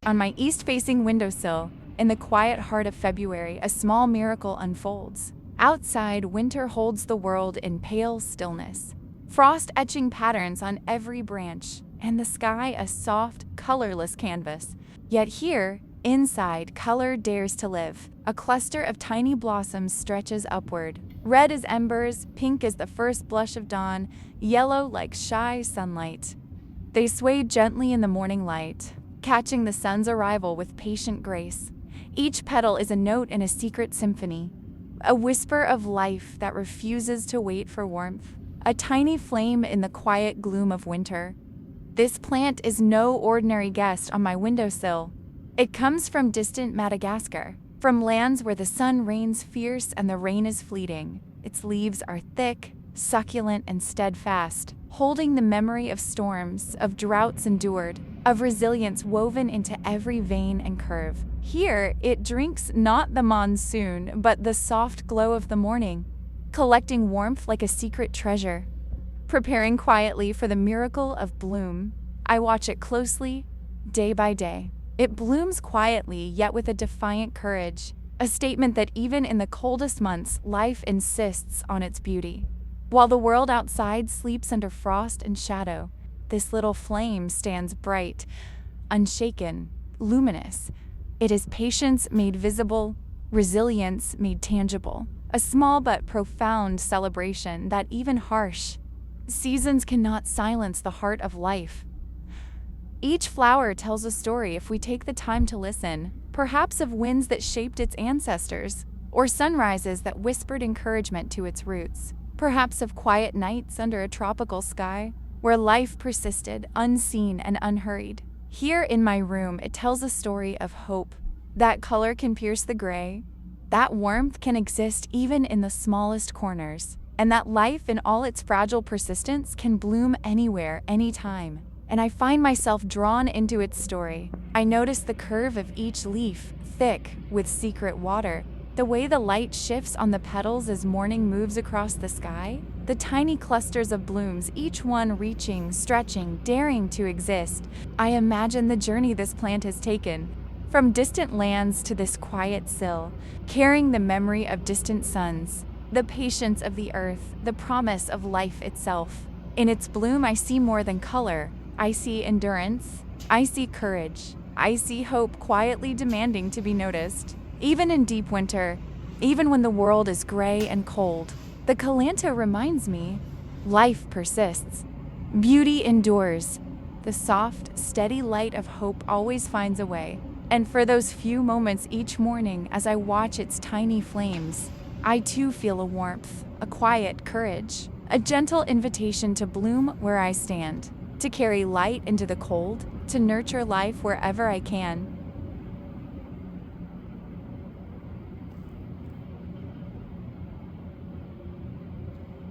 On my east-facing windowsill, in the quiet heart of February, a small miracle unfolds. Outside, winter holds the world in pale stillness, frost etching patterns on every branch, and the sky a soft, colorless canvas. Yet here, inside, color dares to live. A cluster of tiny blossoms stretches upward, red as embers, pink as the first blush of dawn, yellow like shy sunlight. They sway gently in the morning light, catching the sun's arrival with patient grace. Each petal is a note in a secret symphony, a whisper of life that refuses to wait for warmth, a tiny flame in the quiet gloom of winter. This plant is no ordinary guest on my windowsill. It comes from distant Madagascar, from lands where the sun reigns fierce and the rain is fleeting. Its leaves are thick, succulent, and steadfast, holding the memory of storms, of droughts endured, of resilience woven into every vein and curve. Here, it drinks not the monsoon, but the soft glow of the morning, collecting warmth like a secret treasure. Preparing quietly for the miracle of bloom, I watch it closely, day by day. It blooms quietly, yet with a defiant courage, a statement that even in the coldest months, life insists on its beauty. While the world outside sleeps under frost and shadow, this little flame stands bright, unshaken, luminous. It is patience made visible, resilience made tangible, a small but profound celebration that even harsh seasons cannot silence the heart of life. Each flower tells a story if we take the time to listen, perhaps of winds that shaped its ancestors, or sunrises that whispered encouragement to its roots, perhaps of quiet nights under a tropical sky, where life persisted, unseen and unhurried. Here in my room, it tells a story of hope. That color can pierce the gray, that warmth can exist even in the smallest corners, and that life in all its fragile persistence can bloom anywhere, anytime. And I find myself drawn into its story. I notice the curve of each leaf, thick with secret water, the way the light shifts on the petals as morning moves across the sky, the tiny clusters of blooms, each one reaching, stretching, daring to exist. I imagine the journey this plant has taken, from distant lands to this quiet sill, carrying the memory of distant suns, the patience of the earth, the promise of life itself. In its bloom, I see more than color. I see endurance. I see courage. I see hope quietly demanding to be noticed. Even in deep winter, even when the world is gray and cold, the Kalanchoe reminds me, life persists. Beauty endures. The soft, steady light of hope always finds a way. And for those few moments each morning as I watch its tiny flames, I too feel a warmth, a quiet courage, a gentle invitation to bloom where I stand, to carry light into the cold, to nurture life wherever I can.